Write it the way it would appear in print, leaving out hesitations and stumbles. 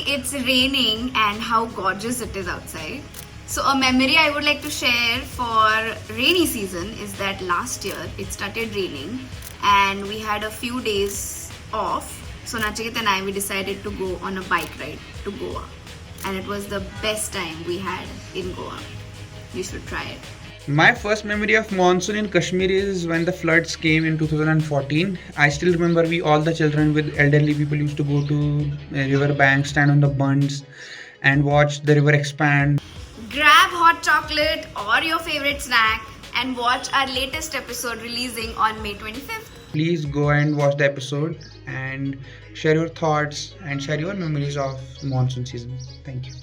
it's raining and how gorgeous it is outside. So a memory I would like to share for rainy season is that last year it started raining and we had a few days off. So Nachiket and I, we decided to go on a bike ride to Goa. And it was the best time we had in Goa. You should try it. My first memory of monsoon in Kashmir is when the floods came in 2014. I still remember we all the children with elderly people used to go to river bank, stand on the bunds and watch the river expand. Grab hot chocolate or your favorite snack and watch our latest episode releasing on May 25th. Please go and watch the episode and share your thoughts and share your memories of monsoon season. Thank you.